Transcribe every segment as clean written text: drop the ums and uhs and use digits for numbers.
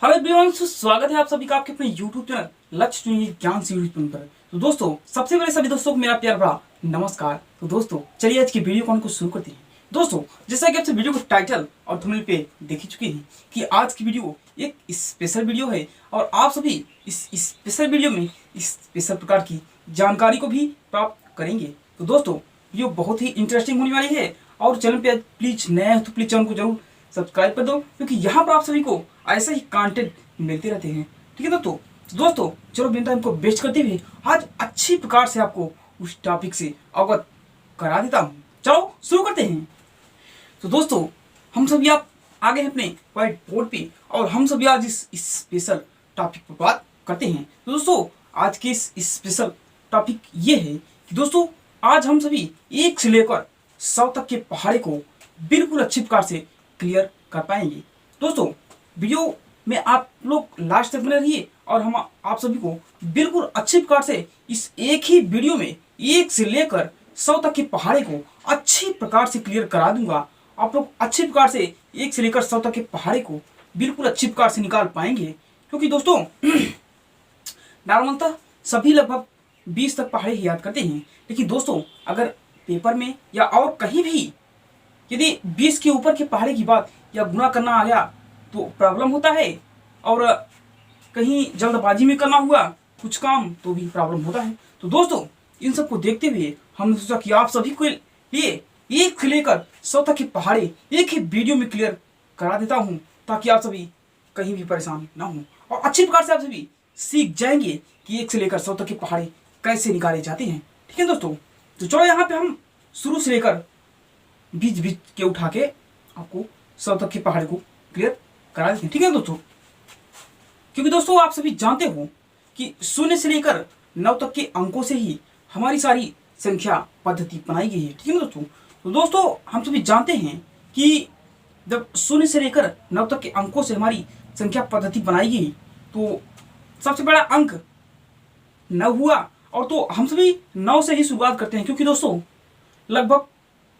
Hello everyone, स्वागत है आप सभी का आपके अपने YouTube चैनल लक्ष्य टू ज्ञान से यूट्यूब पर। तो दोस्तों, सबसे पहले सभी दोस्तों को मेरा प्यार भरा नमस्कार। तो दोस्तों, चलिए आज की वीडियो को शुरू करते हैं। दोस्तों, जैसा कि आप सब वीडियो को टाइटल और थंबनेल पे देख ही चुके हैं कि आज की वीडियो एक स्पेशल वीडियो है और आप सभी इस स्पेशल वीडियो में इस स्पेशल प्रकार की जानकारी को भी प्राप्त करेंगे। तो दोस्तों, वीडियो बहुत ही इंटरेस्टिंग होने वाली है और चैनल पे प्लीज नया है तो प्लीज चैनल को जरूर सब्सक्राइब कर दो, क्योंकि यहाँ पर आप सभी को ऐसे ही कंटेंट मिलते रहते हैं। ठीक है दोस्तों, चलो बिना टाइम को वेस्ट करते हुए आज अच्छी प्रकार से आपको उस टॉपिक से अवगत करा देता हूँ। चलो शुरू करते हैं। तो दोस्तों, हम सभी आप आगे हैं अपने व्हाइट बोर्ड पे और हम सभी आज इस स्पेशल टॉपिक पर बात करते हैं। तो दोस्तों, आज के इस स्पेशल टॉपिक ये है कि दोस्तों आज हम सभी 1 से लेकर 100 तक के पहाड़े को बिल्कुल अच्छी प्रकार से क्लियर कर पाएंगे। दोस्तों, वीडियो में आप लोग लास्ट तक बने रहिए और हम आप सभी को बिल्कुल अच्छी प्रकार से इस एक ही वीडियो में 1 से लेकर 100 तक के पहाड़े को अच्छी प्रकार से क्लियर करा दूंगा। आप लोग अच्छी प्रकार से 1 से लेकर 100 तक के पहाड़े को बिल्कुल अच्छी प्रकार से निकाल पाएंगे, क्योंकि दोस्तों नॉर्मलतः सभी लगभग 20 तक पहाड़े ही याद करते हैं। लेकिन दोस्तों, अगर पेपर में या और कहीं भी यदि 20 के ऊपर के पहाड़े की बात या गुना करना आ गया तो प्रॉब्लम होता है, और कहीं जल्दबाजी में करना हुआ कुछ काम तो भी प्रॉब्लम होता है। तो दोस्तों, इन सब को देखते हुए हमने सोचा कि आप सभी के लिए 1 से लेकर 100 तक के पहाड़े एक ही वीडियो में क्लियर करा देता हूं, ताकि आप सभी कहीं भी परेशान ना हो और अच्छी प्रकार से आप सभी सीख जाएंगे कि 1 से लेकर 100 तक के पहाड़े कैसे निकाले जाते हैं। ठीक है दोस्तों, तो चलो यहाँ पे हम शुरू से लेकर बीच के उठा के आपको 100 तक के पहाड़ को क्लियर करा देते हैं। ठीक है दोस्तों, क्योंकि दोस्तों आप सभी जानते हो कि 0 से लेकर 9 तक के अंकों से ही हमारी सारी संख्या पद्धति बनाई गई है। ठीक है ना दोस्तों, तो दोस्तों हम सभी जानते हैं कि जब 0 से लेकर 9 तक के अंकों से हमारी संख्या पद्धति बनाई गई तो सबसे बड़ा अंक 9 हुआ, और तो हम सभी 9 से ही शुरुआत करते हैं, क्योंकि दोस्तों लगभग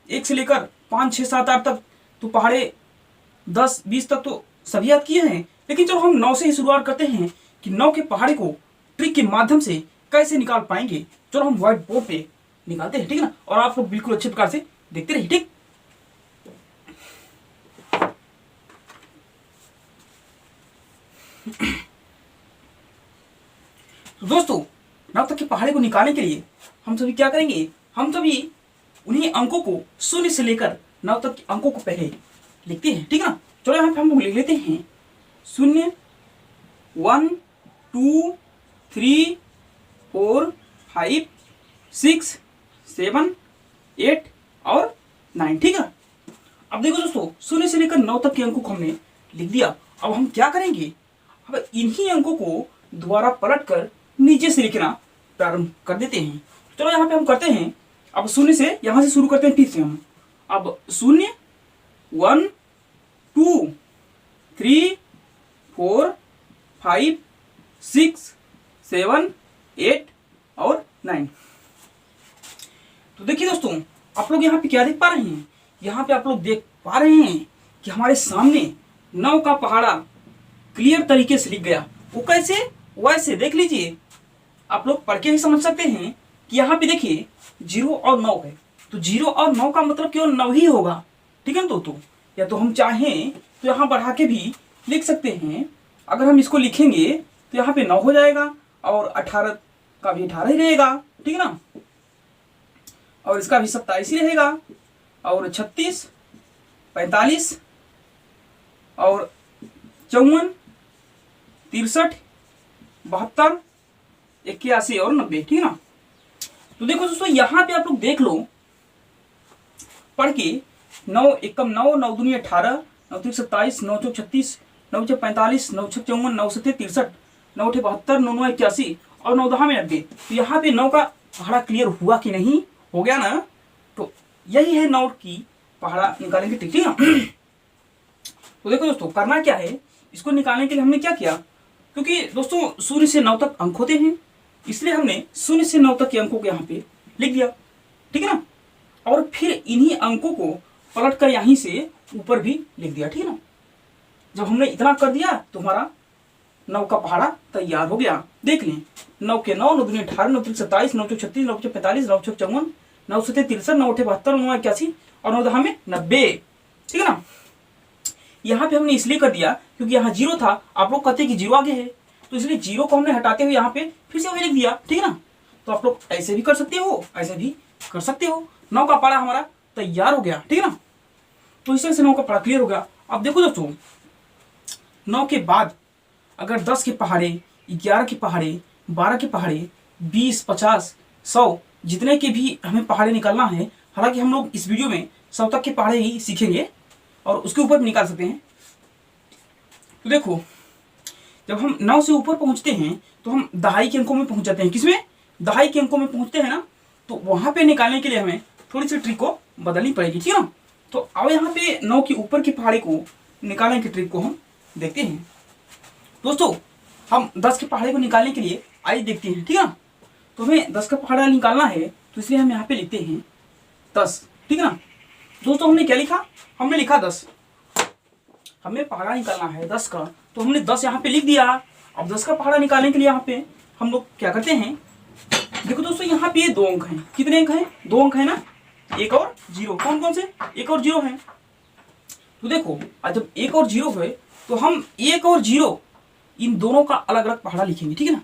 1 से लेकर 5, 6, 7, 8 तक तो पहाड़े 10, 20 तक तो सभी याद किए हैं। लेकिन चलो हम 9 से ही शुरुआत करते हैं कि 9 के पहाड़े को ट्रिक के माध्यम से कैसे निकाल पाएंगे। चलो हम व्हाइट बोर्ड पे निकालते हैं, ठीक है ना, और आप लोग बिल्कुल अच्छे प्रकार से देखते रहिए। ठीक, तो दोस्तों 9 तक के पहाड़े को निकालने के लिए हम सभी क्या करेंगे, हम सभी उन्हीं अंकों को 0 से लेकर 9 तक के अंकों को पहले लिखते हैं। ठीक है ना, चलो यहाँ पे हम लोग लिख लेते हैं 0, 1, 2, 3, 4, 5, 6, 7, 8 और 9। ठीक है, अब देखो दोस्तों 0 से लेकर 9 तक के अंकों को हमने लिख दिया। अब हम क्या करेंगे, अब इन्हीं अंकों को दोबारा पलट कर नीचे से लिखना प्रारंभ कर देते हैं। चलो यहाँ पे हम करते हैं, अब 0 से यहाँ से शुरू करते हैं। फिर से हम अब 0, 1, 2, 3, 4, 5, 6, 7, 8 और 9। तो देखिए दोस्तों, आप लोग यहाँ पे क्या देख पा रहे हैं, यहाँ पे आप लोग देख पा रहे हैं कि हमारे सामने 9 का पहाड़ा क्लियर तरीके से लिख गया। वो कैसे, वैसे देख लीजिए, आप लोग पढ़ के ही समझ सकते हैं कि यहाँ पे देखिए 0 और 9 है, तो 0 और 9 का मतलब केवल 9 ही होगा। ठीक है ना दोस्तों, या तो हम चाहें तो यहाँ बढ़ा के भी लिख सकते हैं। अगर हम इसको लिखेंगे तो यहाँ पे 9 हो जाएगा और 18 का भी 18 ही रहेगा। ठीक है ना, और इसका भी 27 ही रहेगा, और 36, 45 और 54, 63, 72, 81 और 90। ठीक है ना, तो देखो दोस्तों यहाँ पे आप लोग देख लो पढ़ के, 9 एकम 9, 9 दूनी 18, 9 3 27, 9 चौक 36, 9 6 45, 9 6 54, 9 7 63, 9 8 72, 9 9 81 और 9 10 में 90। तो यहाँ पे 9 का पहाड़ा क्लियर हुआ कि नहीं, हो गया ना। तो यही है 9 की पहाड़ा निकालने की ट्रिक। ठीक है, तो देखो दोस्तों करना क्या है, इसको निकालने के लिए हमने क्या किया, क्योंकि दोस्तों 0 से 9 तक अंक होते हैं, इसलिए हमने 0 से 9 तक के अंकों को यहाँ पे लिख दिया। ठीक है ना, और फिर इन्हीं अंकों को पलट कर यहीं से ऊपर भी लिख दिया। ठीक है ना, जब हमने इतना कर दिया तो हमारा 9 का पहाड़ा तैयार हो गया। देख लें, 9 के 9, 9 दूनी 18, 9 त्रिक 27, 9 चौक 36, 9 चौक 45, 9 चौक 54, 9 सत्ते 63, 9 अठे 72, 9 81 और 9 दहा में 90। ठीक है ना। यहाँ पे हमने इसलिए कर दिया क्योंकि यहाँ 0 था, आप लोग कहते हैं कि 0 आगे है, तो इसलिए 0 को हमने हटाते हुए यहाँ पे फिर से वही लिख दिया। ठीक है ना। तो आप लोग ऐसे भी कर सकते हो, ऐसे भी कर सकते हो। 9 का पहाड़ा हमारा तैयार हो गया। ठीक है ना। तो इस तरह से 9 का पहाड़ा क्लियर हो गया। अब देखो दोस्तों, 9 के बाद अगर 10 के पहाड़े, 11 के पहाड़े, 12 के पहाड़े, 20, 50, 100 जितने के भी हमें पहाड़े निकालना है, हालांकि हम लोग इस वीडियो में 100 तक के पहाड़े ही सीखेंगे और उसके ऊपर भी निकाल सकते हैं। तो देखो, जब हम 9 से ऊपर पहुंचते हैं तो हम दहाई के अंकों में पहुंच जाते हैं। किसमें? दहाई के अंकों में पहुंचते हैं ना, तो वहां पे निकालने के लिए हमें थोड़ी सी ट्रिक को बदलनी पड़ेगी। ठीक है ना। तो अब यहाँ पे 9 के ऊपर के पहाड़े को निकालने की ट्रिक को हम देखते हैं। दोस्तों, हम 10 के पहाड़े को निकालने के लिए आइए देखते हैं। ठीक है ना। तो हमें 10 का पहाड़ा निकालना है, तो इसलिए हम यहाँ पे लिखते हैं 10। ठीक है ना। दोस्तों, हमने क्या लिखा? हमने लिखा 10। हमें पहाड़ा निकालना है 10 का, तो हमने 10 यहाँ पे लिख दिया। अब 10 का पहाड़ा निकालने के लिए यहाँ पे हम लोग क्या करते हैं? देखो दोस्तों, यहाँ पे 2 अंक हैं। कितने अंक हैं? 2 अंक है ना, 1 और 0। कौन कौन से? 1 और 0 है। तो देखो, जब 1 और 0 है तो हम 1 और 0 इन दोनों का अलग अलग पहाड़ा लिखेंगे। ठीक है ना।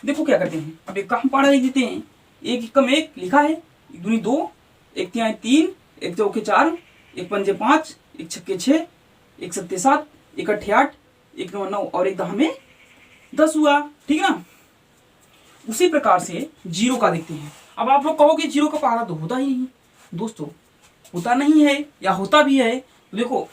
देखो क्या करते हैं, अब 1 का हम पहाड़ा लिख देते हैं। 1 एकम 1 लिखा है, 1 दूनी 2, 1 तिहाई 3, 1 चौके 4, 1 पंजे 5, 1 छक्के 6, 1 सत्ते 7, 1 अट्ठे 8, 1 नौ 9 और 1 दहा में 10 हुआ। ठीक है ना। उसी प्रकार से 0 का देखते हैं। अब आप लोग कहोगे 0 का पहाड़ा तो होता ही नहीं। दोस्तों, होता नहीं है या होता भी है, तो देखो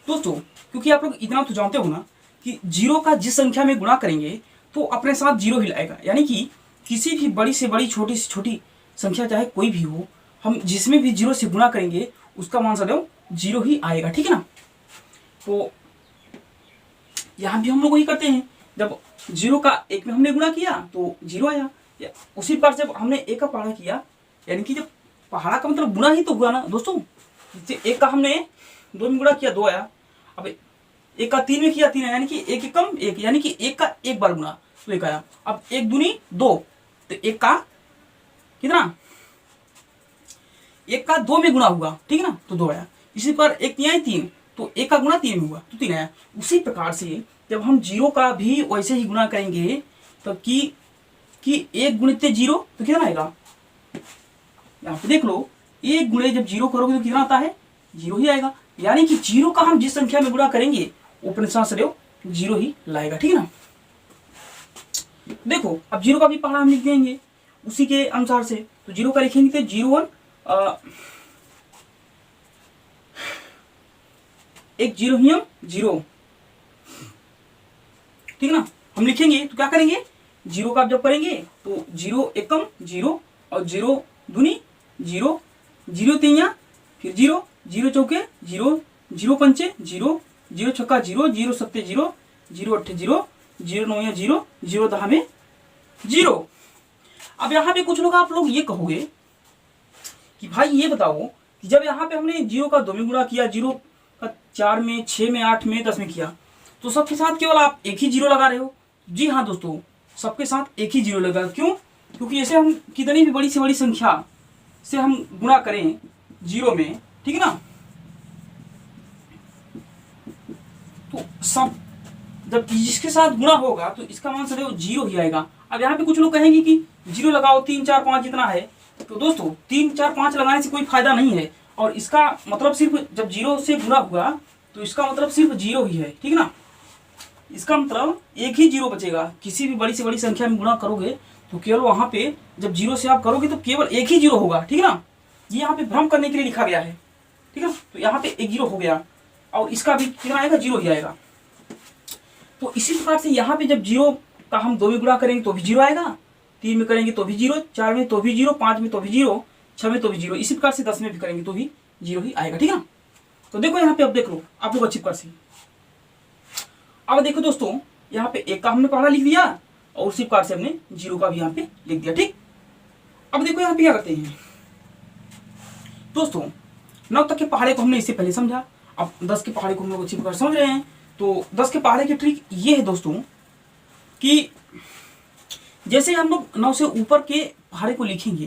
दोस्तों, क्योंकि आप लोग इतना तो जानते हो ना कि 0 का जिस संख्या में गुणा करेंगे तो अपने साथ 0 ही लाएगा। यानी कि किसी भी बड़ी से बड़ी, छोटी से छोटी संख्या चाहे कोई भी हो, हम जिसमें भी 0 से गुणा करेंगे उसका मान सदैव 0 ही आएगा। ठीक है ना। तो यहाँ भी हम लोग वही करते हैं। जब 0 का 1 में हमने गुणा किया तो 0 आया। उसी प्रकार जब हमने 1 का पहाड़ा किया, यानी कि जब पहाड़ा का मतलब गुणा ही तो हुआ ना दोस्तों। 1 का हमने 2 में गुणा किया, 2 आया। अब 1 का 3 में किया, 3 आया। यानी कि 1 एकम 1, यानी कि 1 का 1 बार गुणा तो 1 आया। अब 1 दूनी 2, तो 1 का कितना? 1 का 2 में गुणा हुआ। ठीक है ना, तो 2 आया। इसी पर 1 तिहाई 3, तो 1 का गुणा 3 में हुआ तो 3 आया। उसी प्रकार से जब हम 0 का भी वैसे ही गुणा करेंगे तब कि 1 गुणित 0 तो कितना आएगा? यहाँ पे देख लो, 1 गुणे जब 0 करोगे तो कितना आता है? 0 ही आएगा। यानी कि 0 का हम जिस संख्या में गुणा करेंगे वो अपने साथ सदैव 0 ही लाएगा। ठीक है ना। देखो, अब 0 का भी पहाड़ा हम लिख देंगे उसी के अनुसार से। तो 0 का लिखेंगे तो 0 1, 1 0 ही हम 0। ठीक है ना। हम लिखेंगे तो क्या करेंगे? 0 का जब करेंगे तो 0 एकम 0 और 0 दूनी 0, 0 तिहिया फिर 0, 0 चौके 0, 0 पंचे 0, 0 छक्का 0, 0 सत्ते 0, 0 अट्ठे 0, 0 नौ 0, 0 दहा में 0। अब यहाँ पे कुछ लोग आप लोग ये कहोगे कि भाई ये बताओ कि जब यहाँ पे हमने 0 का 2 में गुणा किया, 0 का 4 में, 6 में, 8 में, 10 में किया, तो सबके साथ केवल आप एक ही 0 लगा रहे हो। जी हाँ दोस्तों, सबके साथ एक ही 0 लगा। क्यों? क्योंकि जैसे हम कितनी भी बड़ी से बड़ी संख्या से हम गुणा करें 0 में, ठीक है ना, तो सब जब जिसके साथ गुणा होगा तो इसका मान सदैव 0 ही आएगा। अब यहाँ पे कुछ लोग कहेंगे कि 0 लगाओ, 3 4 5 जितना है, तो दोस्तों 3 4 5 लगाने से कोई फायदा नहीं है। और इसका मतलब सिर्फ जब 0 से गुणा हुआ तो इसका मतलब सिर्फ 0 ही है। ठीक है ना। इसका मतलब एक ही 0 बचेगा। किसी भी बड़ी से बड़ी संख्या में गुणा करोगे तो केवल वहां पे जब 0 से आप करोगे तो केवल एक ही 0 होगा। ठीक है ना। ये यहाँ पे भ्रम करने के लिए लिखा गया है। ठीक है। तो यहाँ पे एक 0 हो गया और इसका भी कितना आएगा? 0 ही आएगा। तो इसी प्रकार से यहाँ पे जब 0 का हम 2 में गुणा करेंगे तो भी 0 आएगा, 3 में करेंगे तो भी 0, 4 में तो भी 0, 5 में तो भी 0, 6 में तो भी 0। इसी प्रकार से 10 में भी करेंगे तो भी 0 ही आएगा। ठीक है ना। तो देखो यहाँ पे, अब देख लो आप लोग अच्छी प्रकार से। अब देखो दोस्तों, यहाँ पे 1 का हमने पहाड़ा लिख दिया और उसी प्रकार से हमने 0 का भी यहाँ पे लिख दिया। ठीक। अब देखो यहाँ पे क्या करते हैं दोस्तों, 9 तक के पहाड़े को हमने इससे पहले समझा, अब 10 के पहाड़े को हम लोग अच्छी प्रकार समझ रहे हैं। तो 10 के पहाड़े की ट्रिक ये है दोस्तों कि जैसे हम लोग 9 से ऊपर के पहाड़े को लिखेंगे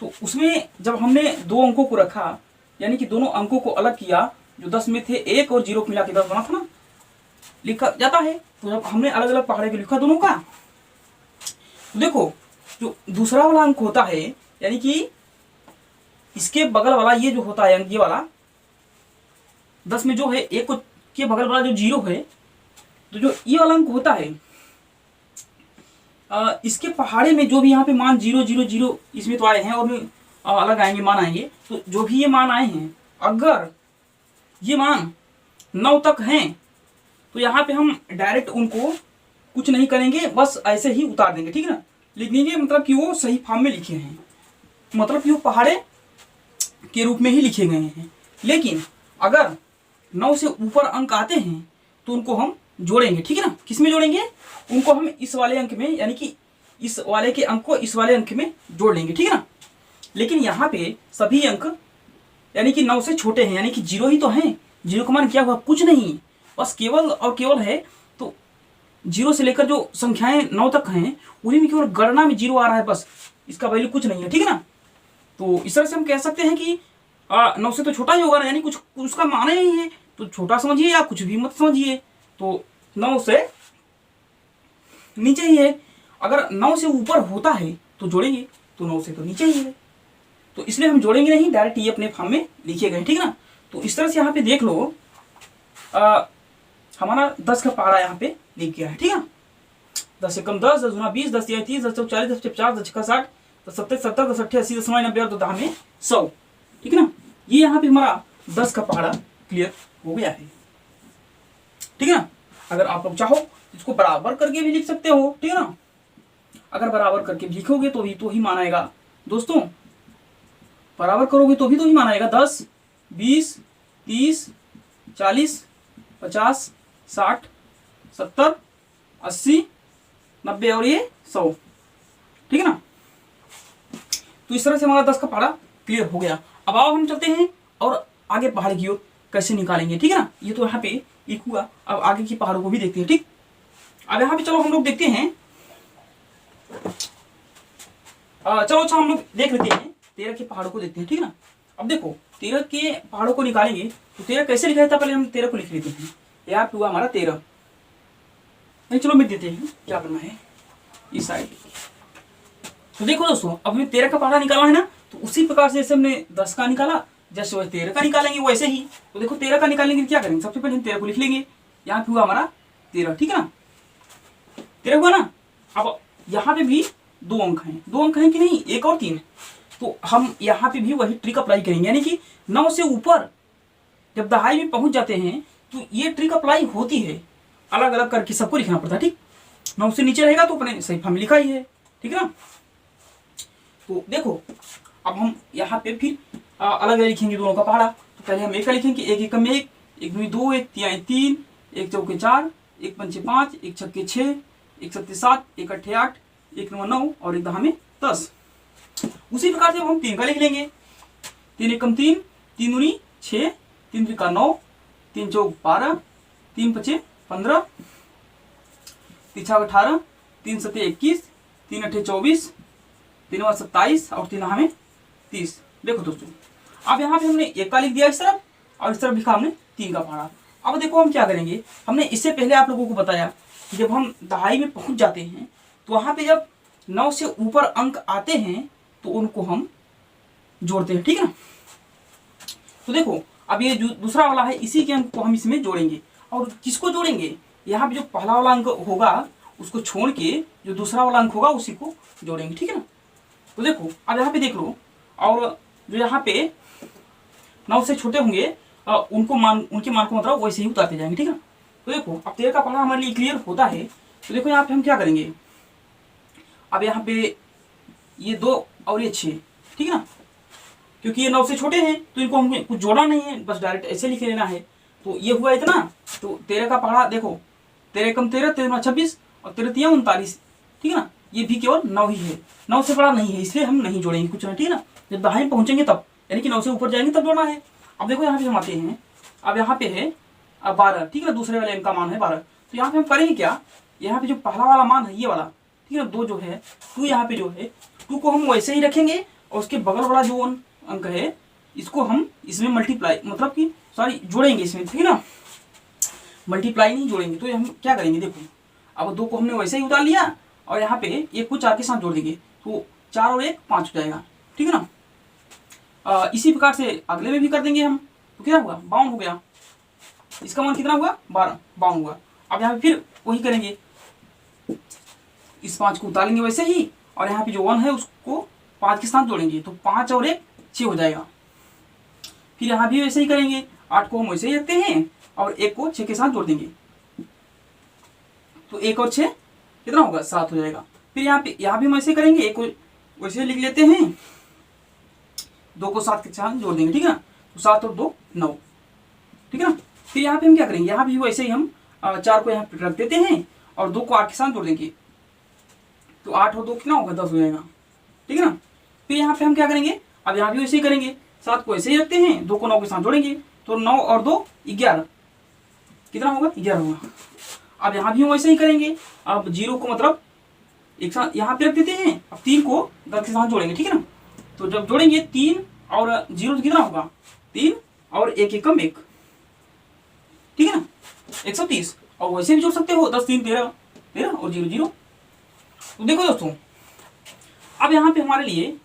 तो उसमें जब हमने 2 अंकों को रखा, यानी कि दोनों अंकों को अलग किया, जो 10 में थे 1 और 0 को मिला के 10 बना था ना, लिखा जाता है। तो जब हमने अलग अलग पहाड़े को लिखा दोनों का, तो देखो जो दूसरा वाला अंक होता है, यानी कि इसके बगल वाला ये जो होता है अंक, ये वाला 10 में जो है 1 को के बगल वाला जो 0 है, तो जो ये वाला अंक होता है इसके पहाड़े में जो भी यहाँ पे मान 0 0 0 इसमें तो आए हैं और अलग आएंगे मान आएंगे, तो जो भी ये मान आए हैं अगर ये मान 9 तक हैं तो यहाँ पे हम डायरेक्ट उनको कुछ नहीं करेंगे, बस ऐसे ही उतार देंगे, ठीक है ना। लिख देंगे मतलब कि वो सही फॉर्म में लिखे हैं, मतलब कि वो पहाड़े के रूप में ही लिखे गए हैं। लेकिन अगर 9 से ऊपर अंक आते हैं तो उनको हम जोड़ेंगे, ठीक है ना। किस में जोड़ेंगे? उनको हम इस वाले अंक में, यानी कि इस वाले के अंक को इस वाले अंक में जोड़ लेंगे, ठीक है ना। लेकिन यहाँ पे सभी अंक यानी कि 9 से छोटे हैं, यानी कि 0 ही तो हैं। 0 का मान क्या हुआ? कुछ नहीं, बस केवल और केवल है। तो 0 से लेकर जो संख्याएं 9 तक हैं उन्हीं में केवल गणना में 0 आ रहा है, बस इसका वैल्यू कुछ नहीं है, ठीक है ना। तो इस तरह से हम कह सकते हैं कि 9 से तो छोटा ही होगा ना, यानी कुछ उसका मान ही नहीं है, तो छोटा समझिए या कुछ भी मत समझिए। तो 9 से नीचे ही है। अगर 9 से ऊपर होता है तो जोड़ेंगे, तो 9 से तो नीचे ही है, तो इसलिए हम जोड़ेंगे नहीं, डायरेक्ट ये अपने फॉर्म में लिखे गए, ठीक है ना। तो इस तरह से यहाँ पे देख लो हमारा 10 का पहाड़ा यहाँ पे लिख गया है, ठीक है ना। 10 से कम 10, 10 गुना 20, 10 30, 10 चौक 40, 10 50, 10 60, 10 70, 70, 10 80, 80, 90, 90 और 2 10 में 100, ठीक है ना। ये यहाँ पे हमारा 10 का पहाड़ा क्लियर हो गया है, ठीक है ना। अगर आप लोग चाहो इसको बराबर करके भी लिख सकते हो, ठीक है ना। अगर बराबर करके लिखोगे तो ही मान आएगा दोस्तों, बराबर करोगे तो ही मान आएगा। 10, 20, 30, 40, 50, 60, 70, 80, 90 और ये 100, ठीक है ना। तो इस तरह से हमारा 10 का पहाड़ा क्लियर हो गया। अब आओ हम चलते हैं और आगे पहाड़ की ओर कैसे निकालेंगे, ठीक है ना। ये तो यहाँ पे एक हुआ, अब आगे की पहाड़ों को भी देखते हैं, ठीक। अब यहाँ पे चलो हम लोग देखते हैं, चलो अच्छा हम लोग देख लेते हैं 13 के पहाड़ों को देखते हैं, ठीक है ना। अब देखो 13 के पहाड़ों को निकालेंगे तो 13 कैसे लिखा था, पहले हम 13 को लिख लेते हैं। यहाँ पे हुआ हमारा 13, नहीं चलो मिट देते हैं, क्या करना है इस साइड। तो देखो दोस्तों अब हमें 13 का पहाड़ा निकालना है ना, तो उसी प्रकार से जैसे हमने 10 का निकाला, जैसे वह 13 का निकालेंगे वैसे ही। तो देखो 13 का निकालेंगे क्या करेंगे, सबसे पहले हम 13 को लिख लेंगे। यहाँ पे हुआ हमारा 13, ठीक है ना, 13 हुआ ना। अब यहाँ पे भी 2 अंक हैं, 2 अंक हैं कि नहीं, 1 और 3। तो हम यहाँ पे भी वही ट्रिक अप्लाई करेंगे, यानी कि 9 से ऊपर जब दहाई में पहुंच जाते हैं तो ये ट्रिक अप्लाई होती है, अलग अलग करके सबको लिखना पड़ता है, ठीक। 9 से नीचे रहेगा तो अपने सही फॉर्म में लिखा ही है, ठीक है ना। तो देखो अब हम यहाँ पे फिर अलग अलग लिखेंगे दोनों का पहाड़ा। तो पहले हम 1 का लिखेंगे, 1 एकम में 1, 1 दूनी 2, 1 तिहाई 3, 1 चौके 4, 1 पंचे 5, 1 छक्के 6, 1 सत्ते 7, 1 अट्ठे 8, 1 नौ 9 और 1 दहा में 10। उसी प्रकार से हम 3 का लिख लेंगे, 3 एकम 3, 3 दूनी 6, 3 त्रिका 9, 3 चौक 12, 3 पचे 15, 3 छक 18, 3 सत्ते 21, 3 अट्ठे 24, 3 वा 27 और 3 दहा में 30। देखो दोस्तों अब यहाँ पे हमने 1 का लिख दिया इस तरफ और इस तरफ लिखा हमने 3 का पहाड़ा। अब देखो हम क्या करेंगे, हमने इससे पहले आप लोगों को बताया कि जब हम दहाई में पहुंच जाते हैं तो वहां पे जब 9 से ऊपर अंक आते हैं तो उनको हम जोड़ते हैं, ठीक है ना। तो देखो अब ये जो दूसरा वाला है इसी के अंक को हम इसमें जोड़ेंगे, और किसको जोड़ेंगे, यहाँ पे जो पहला वाला अंक होगा उसको छोड़ के जो दूसरा वाला अंक होगा उसी को जोड़ेंगे, ठीक है ना। तो देखो अब यहाँ पे देख लो, और जो यहाँ पे 9 से छोटे होंगे उनके मान को मतलब वैसे ही उतारते जाएंगे, ठीक है ना। तो देखो अब 13 का पहाड़ा हमारे लिए क्लियर होता है। तो देखो यहाँ पे हम क्या करेंगे, अब यहाँ पे ये 2 और ये 6, ठीक है ना, क्योंकि ये 9 से छोटे हैं तो इनको हमको कुछ जोड़ना नहीं है, बस डायरेक्ट ऐसे लिख लेना है। तो ये हुआ इतना। तो 13 का पहाड़ा देखो, 13 एकम 13, 13 26 और 13 तिया 39, ठीक है ना। ये भी केवल 9 ही है, 9 से बड़ा नहीं है, इसलिए हम नहीं जोड़ेंगे कुछ ना, ठीक है ना। जब दहाई में पहुंचेंगे तब, यानी कि 9 से ऊपर जाएंगे तब जोड़ना है। अब देखो यहाँ पे हम आते हैं, अब यहाँ पे है 12, ठीक है ना, दूसरे वाले अंक का मान है 12। तो यहाँ पे हम करेंगे क्या, यहाँ पे जो पहला वाला मान है ये वाला, ठीक है ना, 2 जो है 2 यहाँ पे जो है 2 को हम वैसे ही रखेंगे और उसके बगल वाला जो अंक है इसको हम इसमें मल्टीप्लाई मतलब कि सॉरी जोड़ेंगे इसमें, ठीक है ना, मल्टीप्लाई नहीं जोड़ेंगे। तो हम क्या करेंगे, देखो अब 2 को हमने वैसे ही उतार लिया और यहाँ पे 1 को 4 के साथ जोड़ देंगे तो 4 और 1 5 हो जाएगा, ठीक है ना। इसी प्रकार से अगले में भी कर देंगे हम, तो क्या हुआ 52 हो गया, इसका मान कितना हुआ 52 हुआ। अब यहाँ पे फिर वही करेंगे, इस 5 को उतारेंगे वैसे ही और यहाँ पे जो 1 है उसको 5 के साथ जोड़ेंगे तो 5 और 1 6 हो जाएगा। फिर यहाँ भी वैसे ही करेंगे, 8 को हम वैसे ही रखते हैं और 1 को 6 के साथ जोड़ देंगे तो 1 और 6 कितना होगा 7 हो जाएगा। फिर यहाँ भी हम ऐसे करेंगे, 1 को वैसे लिख लेते हैं, 2 को 7 के साथ जोड़ देंगे, ठीक है ना, तो 7 और 2 9, ठीक है ना। फिर यहाँ पे हम क्या करेंगे, यहाँ भी वैसे ही हम 4 को यहाँ पे रख देते हैं और 2 को 8 के साथ जोड़ देंगे तो 8 और 2 कितना होगा 10 हो जाएगा, ठीक है ना। फिर यहाँ पे हम क्या करेंगे, अब यहाँ भी वैसे ही करेंगे, 7 को ऐसे ही रखते हैं, 2 को 9 के साथ जोड़ेंगे तो 9 और 2 11, कितना होगा 11 होगा। अब यहाँ भी हम वैसे ही करेंगे, अब 0 को मतलब एक साथ यहाँ पे रख देते हैं, अब 3 को 10 के साथ जोड़ेंगे, ठीक है ना। तो जब जोड़ेंगे 3 और 0 तो कितना होगा 3 और 1 एकम 1, ठीक है ना 130। और वैसे भी जोड़ सकते हो 10 3 13 13 और 0 0। तो देखो दोस्तों अब यहाँ पे हमारे लिए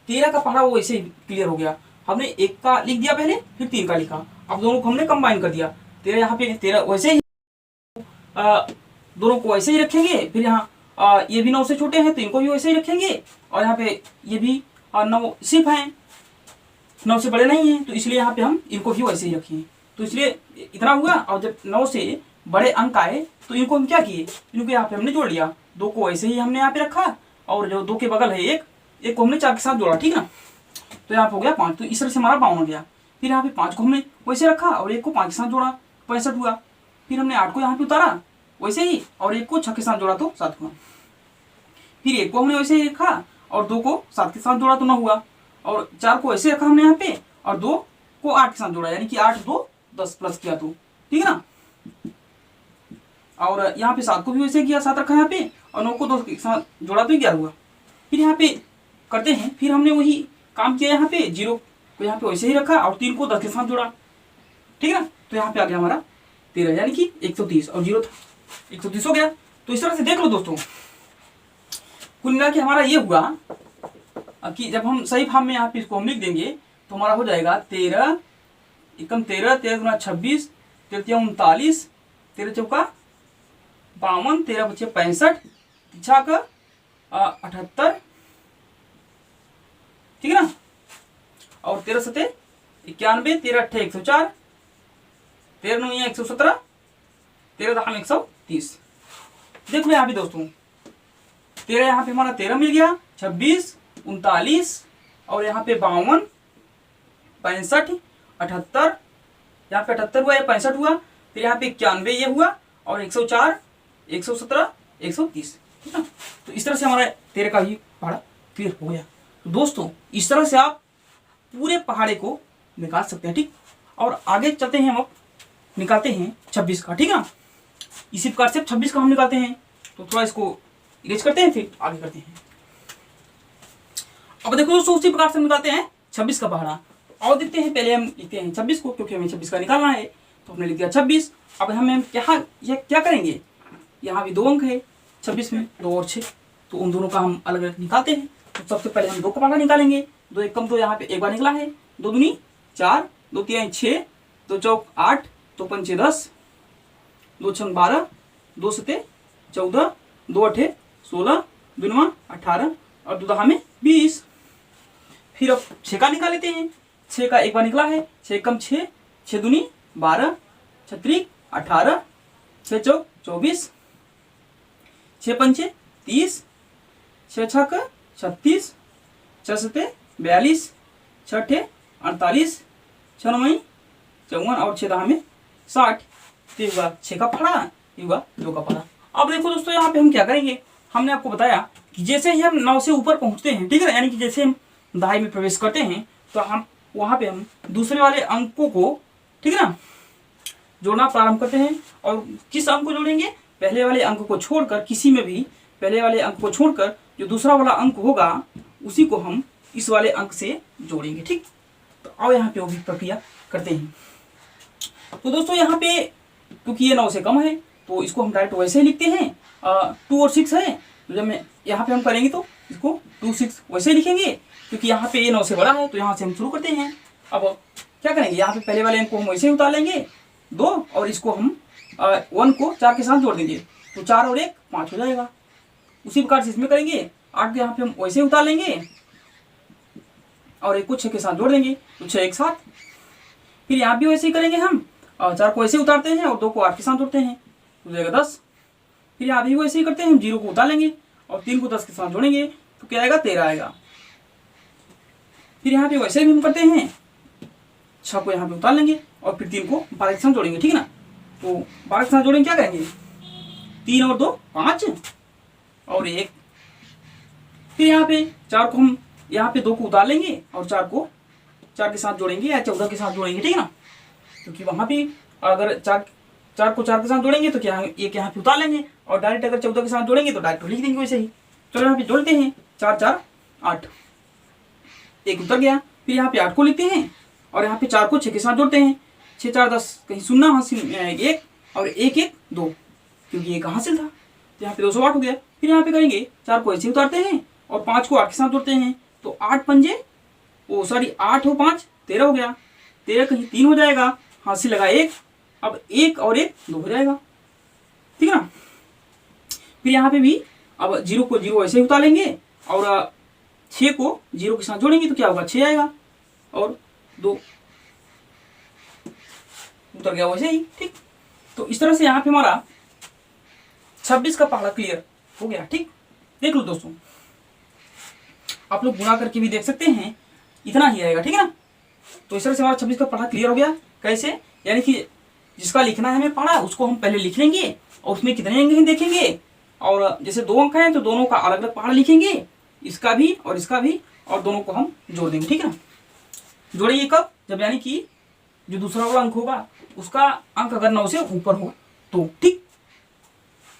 13 का पढ़ा वो ऐसे ही क्लियर हो गया, हमने 1 का लिख दिया पहले फिर 3 का लिखा, अब दोनों को हमने कंबाइन कर दिया। 13 यहाँ पे 13 वैसे ही दोनों को वैसे ही रखेंगे, फिर यहाँ ये भी 9 से छोटे हैं तो इनको भी वैसे ही रखेंगे और यहाँ पे ये भी 9 सिर्फ हैं 9 से बड़े नहीं हैं तो इसलिए यहाँ पे हम इनको भी वैसे ही रखेंगे। तो इसलिए इतना हुआ और जब 9 से बड़े अंक आए तो इनको हम क्या किए, इनको यहाँ पे हमने जोड़ लिया, 2 को वैसे ही हमने यहाँ पे रखा और जो 2 के बगल है 1 को हमने 4 के साथ जोड़ा, ठीक ना। तो यहाँ पे हो गया 5, तो इस तरह से हमारा 52 हो गया। फिर यहाँ पे 5 को हमने वैसे रखा और 1 को 5 के साथ जोड़ा 65 हुआ। फिर हमने 8 को यहाँ पे उतारा वैसे ही और 1 को 6 के साथ जोड़ा तो 7 हुआ। फिर 1 को हमने वैसे ही रखा और 2 को 7 के साथ जोड़ा तो 9 हुआ और 4 को ऐसे रखा हमने यहाँ पे और 2 को 8 के साथ जोड़ा, यानी कि 8 2 10 प्लस किया तो, ठीक है ना। और यहाँ पे 7 को भी वैसे किया, 7 रखा यहाँ पे और 9 को 2 के साथ जोड़ा तो 11 हुआ। फिर यहाँ पे करते हैं, फिर हमने वही काम किया, यहाँ पे 0 को यहाँ पे वैसे ही रखा और 3 को 10 के साथ जोड़ा, ठीक है ना। तो यहाँ पे आ गया हमारा 13 यानी कि 130 और 0 था 130 हो गया। तो इस तरह से देख लो दोस्तों, कुल मिला के हमारा ये हुआ कि जब हम सही फॉर्म में यहाँ पे इसको हम लिख देंगे तो हमारा हो जाएगा 13 एकम 13 13 गुना 26 13 39 13 चौका 52 13 बचे 65 पीछा का 78, ठीक है ना। और 13 सते 91 13 अट्ठे 104 13 9 117 13 दहाम 130। देख लो यहाँ पे दोस्तों 13 यहाँ पे हमारा 13 मिल गया, 26 39 और यहाँ पे 52 65 78, यहाँ पे 78 हुआ, 65 हुआ, फिर यहाँ पे 91 ये हुआ और 104 117 130, ठीक है। तो इस तरह से हमारा 13 का ही पहाड़ा क्लियर हो गया। तो दोस्तों इस तरह से आप पूरे पहाड़े को निकाल सकते हैं, ठीक। और आगे चलते हैं, हम अब निकालते हैं 26 का, ठीक है ना। इसी प्रकार से 26 का हम निकालते हैं, तो थोड़ा इसको इरेज करते हैं फिर आगे करते हैं। अब देखो दोस्तों उसी प्रकार से हम निकालते हैं 26 का पहाड़ा। और देखते हैं, पहले हम लिखते हैं 26 को, क्योंकि हमें 26 का निकालना है तो हमने लिख दिया 26। अब हमें क्या करेंगे, यहाँ भी 2 अंक है 26 में, 2 और 6, तो उन दोनों का हम अलग अलग निकालते हैं। तो सबसे पहले हम 2 का पहाड़ा निकालेंगे, 2 एकम तो यहाँ पे एक बार निकला है, 2 दूनी 4 2 3 6 2 चौक 8 2 पंचे 10 2 छंग 12 2 सते 14 2 अठे 16 2 9 18 और 2 दहा में 20। फिर अब 6 का निकाल लेते हैं, 6 का एक बार निकला है, 6 एकम 6 6 दूनी 12 छत्रिक 18 6 चौक 24 6 पंचे 30 6 छक 36 6 सते 42 6 अठे 48 6 9 54 और 6 दहा में 60। तो हुआ 6 का पहाड़ा, ये हुआ 2 का पहाड़ा। अब देखो दोस्तों यहाँ पे हम क्या करेंगे, हमने आपको बताया कि जैसे ही हम 9 से ऊपर पहुंचते हैं, ठीक है ना, यानी कि जैसे हम दहाई में प्रवेश करते हैं तो हम वहां पे हम दूसरे वाले अंकों को, ठीक है ना, जोड़ना प्रारंभ करते हैं। और किस अंक को जोड़ेंगे? पहले वाले अंक को छोड़कर, किसी में भी पहले वाले अंक को छोड़कर जो दूसरा वाला अंक होगा उसी को हम इस वाले अंक से जोड़ेंगे। ठीक, तो आओ यहाँ पे वो भी प्रक्रिया करते हैं। तो दोस्तों यहाँ पे क्योंकि ये 9 से कम है तो इसको हम डायरेक्ट वैसे ही लिखते हैं। 2 और 6 है, तो जब मैं यहाँ पे हम करेंगे तो इसको 2 6 वैसे ही लिखेंगे, क्योंकि यहाँ पे ये 9 से बड़ा है तो यहाँ से हम शुरू करते हैं। अब क्या करेंगे, यहाँ पे पहले वाले अंक को हम वैसे ही उतार लेंगे 2, और इसको हम 1 को 4 के साथ जोड़ देंगे, तो 4 और 1 5 हो जाएगा। उसी प्रकार से इसमें करेंगे, 8 को यहाँ पे हम वैसे ही उतार लेंगे और 1 को 6 के साथ जोड़ देंगे, तो 6 1 7। फिर यहाँ भी वैसे ही करेंगे हम, 4 को ऐसे उतारते हैं और 2 को 8 के साथ जोड़ते हैं, तो हो जाएगा 10। फिर यहाँ भी वैसे ही करते हैं, हम 0 को उतार लेंगे और 3 को 10 के साथ जोड़ेंगे, तो क्या आएगा 13 आएगा। फिर यहाँ पे वैसे भी हम करते हैं, 6 को यहाँ पे उतार लेंगे और फिर 3 को 12 के साथ जोड़ेंगे। ठीक है ना, तो 12 के साथ जोड़ेंगे, क्या करेंगे 3 और 2 5 और 1। फिर यहाँ पे 4 को हम यहाँ पे 2 को उतार लेंगे और 4 को 4 के साथ जोड़ेंगे या 14 के साथ जोड़ेंगे। ठीक है ना, क्योंकि वहाँ पे अगर 4 को 4 के साथ जोड़ेंगे तो क्या एक यहाँ पे उतार लेंगे और डायरेक्ट अगर 14 के साथ जोड़ेंगे तो डायरेक्ट लिख देंगे वैसे ही। चलो यहाँ पे जोड़ते हैं, 4 4 8, 1 उतर गया। फिर यहाँ पे 8 को लिखते हैं और यहाँ पे 4 को 6 के साथ जोड़ते हैं, 6 4 10, कहीं सुनना हासिल 1 और 1 1 2, क्योंकि 1 हासिल था, तो यहाँ पे 208 हो गया। फिर यहाँ पे करेंगे 4 को ऐसे उतारते हैं और 5 को 8 के साथ जोड़ते हैं, तो 8 पंजे 8 हो 5 13 हो गया, 13 कहीं 3 हो जाएगा, हासिल लगा 1, अब 1 और 1 2 हो जाएगा। ठीक है ना, फिर यहाँ पे भी अब 0 को 0 ऐसे ही उतार लेंगे और 6 को 0 के साथ जोड़ेंगे, तो क्या होगा 6 आएगा और 2 उतर गया वैसे ही। ठीक, तो इस तरह से यहाँ पे हमारा 26 का पहाड़ा क्लियर हो गया। ठीक, देख लो दोस्तों, आप लोग गुणा करके भी देख सकते हैं, इतना ही आएगा। ठीक है ना, तो इस तरह से हमारा 26 का पढ़ा क्लियर हो गया। कैसे, यानी कि जिसका लिखना है हमें पढ़ा उसको हम पहले लिख लेंगे और उसमें कितने अंक हैं देखेंगे, और जैसे 2 अंक हैं तो दोनों का अलग अलग पढ़ा लिखेंगे, इसका भी और इसका भी, और दोनों को हम जोड़ देंगे। ठीक है ना, जोड़ेंगे कब, जब यानी कि जो दूसरा वाला अंक होगा उसका अंक अगर 9 से ऊपर हो तो। ठीक,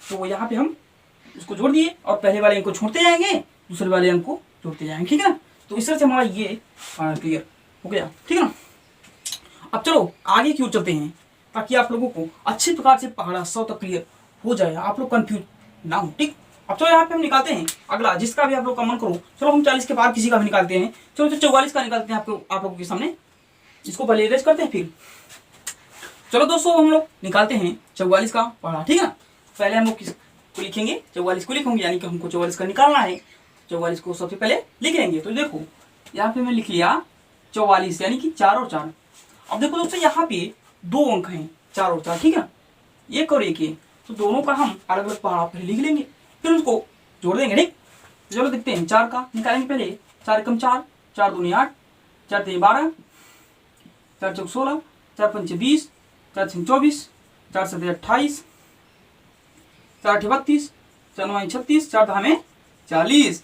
तो यहाँ पे हम उसको जोड़ दिए और पहले वाले अंक को छोड़ते जाएंगे, दूसरे वाले अंक को जोड़ते जाएंगे। ठीक है ना, तो इस तरह से हमारा ये क्लियर हो गया। ठीक है ना, अब चलो आगे की ओर चलते हैं ताकि आप लोगों को अच्छी प्रकार से पहाड़ा 100 तक क्लियर हो जाए, आप लोग कंफ्यूज ना हो। ठीक, अब चलो यहाँ पे हम निकालते हैं अगला, जिसका भी आप लोग का मन करो। चलो हम 40 के पार किसी का भी निकालते हैं। चलो तो 44 का निकालते हैं आप लोगों के सामने, इसको पहले इरेज करते हैं फिर। चलो दोस्तों हम लोग निकालते हैं 44 का पहाड़ा। ठीक है ना, पहले हम लोग किसको लिखेंगे, 44 को लिखेंगे, यानी कि हमको 44 का निकालना है। 44 को सबसे पहले लिख लेंगे, तो देखो यहाँ पे मैं लिख लिया 44, यानी कि 4 और 4। अब देखो दोस्तों यहाँ पे 2 अंक हैं, 4 और 4। ठीक है, 1 और 1 है, तो दोनों का हम अलग अलग पहाड़ा पहले लिख लेंगे, फिर उसको जोड़ देंगे। ठीक, चलो देखते हैं 4 का निकालेंगे पहले। 4 एकम 4, 4 दूनी 8, 4 3 12, 4 चौक 16, 4 पंच 20, 4 6 24, 4 7 28, 4 8 32, 4 9 36, 4 10 में 40।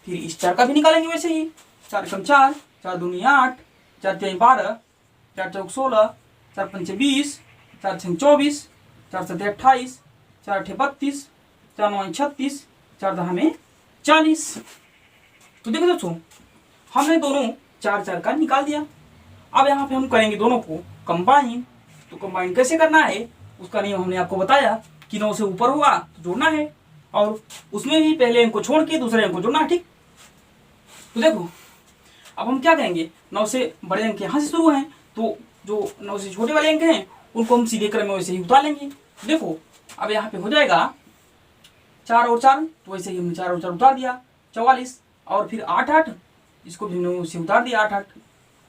फिर इस 4 का भी निकालेंगे वैसे ही। 4 एकम 4, 4 दूनी 8, 4 3 12, 4 चौक 16, 4 पंच 20, 4 6 24, 4 7 28, 4 8 32, 4 9 36, 4 10 में 40। तो देखो दोस्तों हमने दोनों 4 4 का निकाल दिया। अब यहाँ पे हम करेंगे दोनों को कंबाइन। तो कंबाइन कैसे करना है उसका नियम हमने आपको बताया कि 9 से ऊपर हुआ तो जोड़ना है, और उसमें भी पहले अंक को छोड़ के दूसरे अंक को जोड़ना है। ठीक, तो देखो अब हम क्या करेंगे, 9 से बड़े अंक यहाँ से शुरू हैं, तो जो 9 से छोटे वाले अंक हैं उनको हम सीधे क्रम में वैसे ही उतार लेंगे। देखो अब यहाँ पे हो जाएगा 4 और 4, तो वैसे ही हमने 4 और 4 उतार दिया 44, और फिर 8 8, इसको भी हमने उसे उतार दिया 8 8।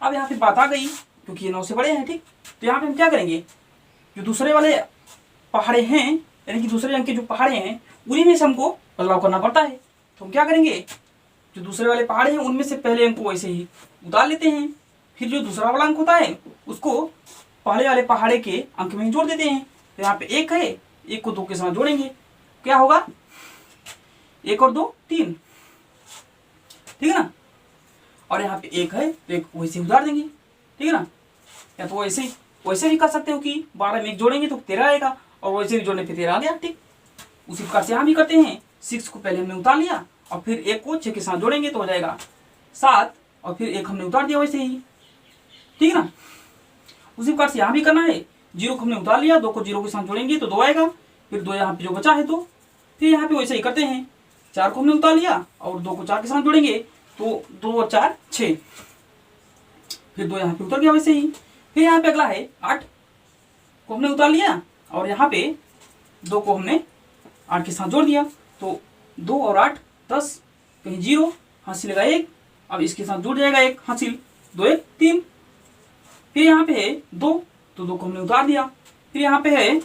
अब यहाँ पे बात आ गई क्योंकि ये 9 से बड़े हैं। ठीक, तो यहाँ पे हम क्या करेंगे, जो दूसरे वाले पहाड़े हैं यानी कि दूसरे अंक के जो पहाड़े हैं उन्हीं में से हमको बदलाव करना पड़ता है। तो हम क्या करेंगे, जो दूसरे वाले पहाड़े हैं उनमें से पहले अंक को वैसे ही उतार लेते हैं, फिर जो दूसरा वाला अंक होता है उसको पहले वाले पहाड़े के अंक में जोड़ देते हैं। तो यहाँ पे 1 है, 1 को 2 के साथ जोड़ेंगे, क्या होगा 1 और 2 3। ठीक है ना, और यहाँ पे 1 है तो 1 वैसे उतार देंगे। ठीक है ना, या तो वैसे वैसे भी कर सकते हो कि 12 में 1 जोड़ेंगे तो 13 आएगा, और वैसे भी जोड़ने पे 13 आ गया। ठीक, उसी प्रकार से यहाँ भी करते हैं। 6 को पहले हमने उतार लिया और फिर 1 को 6 के साथ जोड़ेंगे तो हो जाएगा 7, और फिर 1 हमने उतार दिया वैसे ही। ठीक है ना, उसी प्रकार से यहाँ भी करना है। 0 को हमने उतार लिया, 2 को 0 के साथ जोड़ेंगे तो 2 आएगा, फिर 2 यहाँ पे जो बचा है तो फिर यहाँ पे वैसे ही करते हैं। 4 को हमने उतार लिया और 2 को 4 के साथ जोड़ेंगे तो 2 और 4 6, फिर 2 यहाँ पे उतर गया वैसे ही। फिर यहाँ पे अगला है 8 को हमने उतार लिया और यहाँ पे 2 को हमने 8 के साथ जोड़ दिया तो 2 और 8 10, कहीं 0 हासिल लगा 1, अब इसके साथ जुड़ जाएगा 1 हासिल, 2 1 3। फिर यहाँ पे है 2 तो 2 को हमने उतार दिया, फिर यहाँ पे है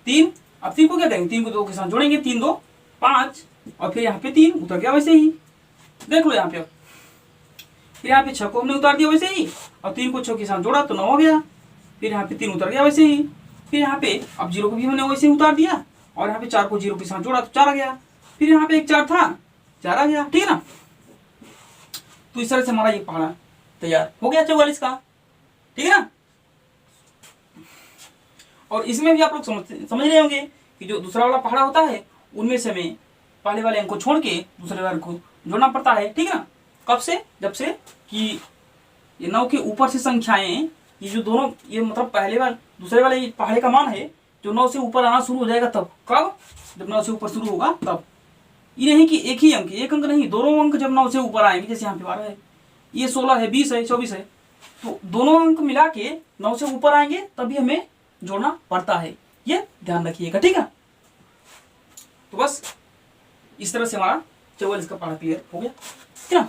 3, अब 3 को क्या करेंगे, 3 को 2 के साथ जोड़ेंगे, 3 2 5, और फिर यहाँ पे 3 उतर गया वैसे ही, देख लो यहाँ पे। फिर यहाँ पे 6 को हमने उतार दिया वैसे ही, और 3 को 6 के साथ जोड़ा तो 9 हो गया, फिर यहाँ पे 3 उतर गया वैसे ही। फिर यहाँ पे अब 0 को भी हमने वैसे ही उतार दिया और यहाँ पे 4 को 0 के साथ जोड़ा तो 4 आ गया, फिर यहाँ पे एक 4 था, 4 आ गया। ठीक है ना, तो इस तरह से हमारा ये पहाड़ा तैयार हो गया 44 का। ठीक है ना, और इसमें भी आप लोग समझ रहे होंगे कि जो दूसरा वाला पहाड़ा होता है उनमें से हमें पहले वाले अंक को छोड़ के दूसरे वाले को जोड़ना पड़ता है। ठीक है ना, कब से, जब से कि ये 9 के ऊपर से संख्याएं, ये जो दोनों, ये मतलब पहले वाले दूसरे वाले पहाड़े का मान है जो 9 से ऊपर आना शुरू हो जाएगा तब। कब, जब 9 से ऊपर शुरू होगा तब। ये नहीं कि एक ही अंक, एक अंक नहीं, दोनों अंक जब 9 से ऊपर आएंगे, जैसे यहाँ पे 12 है, ये 16 है, 20 है, 24 है, तो दोनों अंक मिला के 9 से ऊपर आएंगे तभी हमें जोड़ना पड़ता है, ये ध्यान रखिएगा। ठीक है, तो बस इस तरह से हमारा 44 का पहाड़ा क्लियर हो गया। ठीक है ना,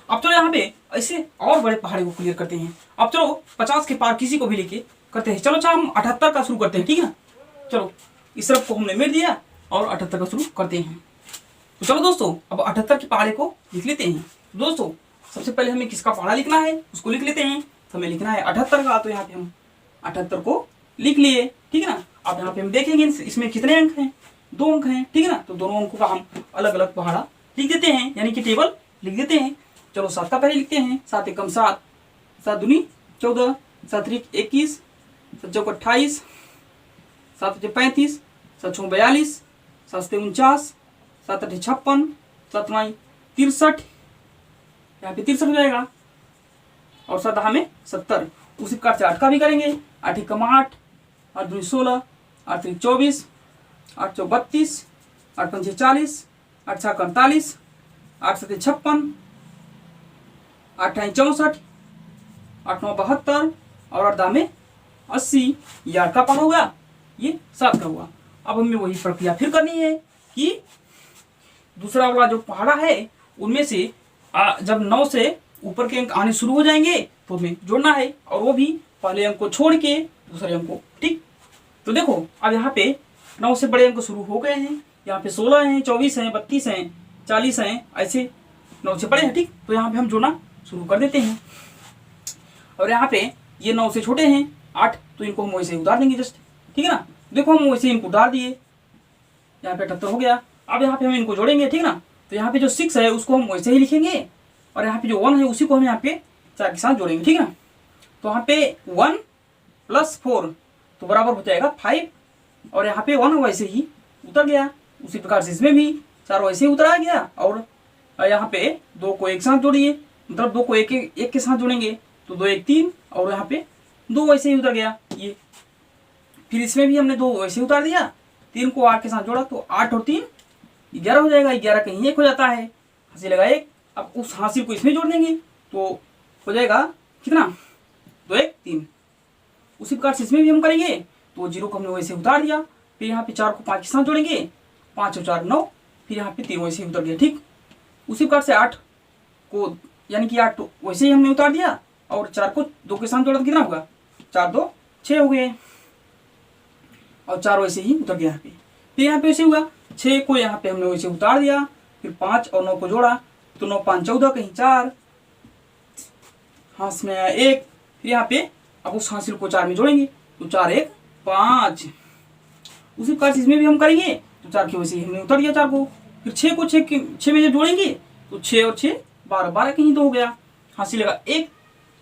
अब चलो यहाँ पे ऐसे और बड़े पहाड़े को क्लियर करते हैं। अब चलो 50 के पार किसी को भी लेके करते हैं। चलो अच्छा, हम 78 का शुरू करते हैं। ठीक है ना, चलो इस तरफ को हमने मिट दिया और 78 का शुरू करते हैं। तो चलो दोस्तों, अब 78 के पहाड़े को लिख लेते हैं। दोस्तों सबसे पहले हमें किसका पहाड़ा लिखना है उसको लिख लेते हैं। तो हमें लिखना है 78 का, तो यहाँ पे हम 78 को लिख लिए। ठीक है ना, अब यहाँ पे हम देखेंगे इसमें कितने अंक हैं, 2 अंक हैं। ठीक है ना, तो दोनों अंकों का हम अलग अलग पहाड़ा लिख देते हैं, यानी कि टेबल लिख देते हैं। चलो 7 का पहले लिखते हैं। 7 एकम 7, 7 दूनी 14, 7 त्रिक 21, 7 चौक 28, 7 35, 7 छः 42, 7 सत्ते 49, 7 आठे 56, 7 9 63, यहाँ पे 63 हो जाएगा, और 7 में 70। उसी प्रकार से 8 का भी करेंगे। 8 एकम 8, 8 दूनी 16, 8 त्रिक 24, 8 चौक 32, 8 पंचे 40, 8 छः 48, 8 सत्ते 56, 8 आठ 64, 8 9 72, और 8 में 80। ये 8 का पहाड़ा हुआ, ये 7 का हुआ। अब हमें वही प्रक्रिया फिर करनी है कि दूसरा वाला जो पहाड़ा है उनमें से जब 9 से ऊपर के अंक आने शुरू हो जाएंगे तो हमें जोड़ना है, और वो भी पहले अंक को छोड़ के दूसरे अंक को। ठीक, तो देखो अब यहाँ पे 9 से बड़े अंक शुरू हो गए हैं। यहाँ पे 16 हैं, 24 हैं, 32 हैं, 40 हैं, ऐसे 9 से बड़े हैं। ठीक, तो यहाँ पे हम जोड़ना शुरू कर देते हैं। और यहाँ पे ये 9 से छोटे हैं 8, तो इनको हम वैसे ही उतार देंगे जस्ट। ठीक है ना, देखो हम वैसे इनको उतार दिए, यहाँ पे 78 हो गया। अब यहाँ पे हम इनको जोड़ेंगे। ठीक है ना, तो यहाँ पे जो 6 है उसको हम वैसे ही लिखेंगे, और यहाँ पे जो 1 है उसी को हम यहाँ पे 4 के साथ जोड़ेंगे। ठीक है ना, तो यहाँ पे 1 + 4 तो बराबर हो जाएगा 5, और यहाँ पे 1 वैसे ही उतर गया। उसी प्रकार से इसमें भी 4 वैसे ही उतरा गया, और यहाँ पे 2 को एक साथ जोड़िए, मतलब 2 को एक के साथ जोड़ेंगे तो 2 1 3, और यहाँ पे 2 वैसे ही उतर गया ये। फिर इसमें भी हमने 2 वैसे ही उतार दिया, 3 को 8 के साथ जोड़ा तो 8 और 3 11 हो जाएगा। 11 कहीं 1 हो जाता है, हासिल लगा 1। अब उस हासिल को इसमें जोड़ देंगे तो हो जाएगा कितना, 2 1 3। उसी प्रकार से इसमें भी हम करेंगे, तो 0 को हमने वैसे उतार दिया, फिर यहाँ पे 4 को 5 के साथ जोड़ेंगे, 5 और 4 9, फिर यहाँ पे 3 वैसे ही उतर गया। ठीक, उसी प्रकार से 8 को, यानी कि 8 वैसे ही हमने उतार दिया, और 4 को 2 के साथ जोड़ा तो कितना होगा, 4 2 6 हो गए, और 4 वैसे ही उतर गया यहाँ पे। फिर यहाँ पे वैसे हुआ, 6 को यहाँ पे हमने वैसे उतार दिया, फिर 5 और 9 को जोड़ा तो 9 5 14, कहीं 4 हाथ में आया 1, फिर यहाँ पे अब उस हासिल को 4 में जोड़ेंगे तो 4 1 5। उसी प्रकार से इसमें भी हम करेंगे, तो 4 की वैसे ही हमने उतार दिया 4 को, फिर 6 को 6 में जब जोड़ेंगे तो 6 और 6 12, 12 कहीं 2 हो गया, हासिल लगा 1।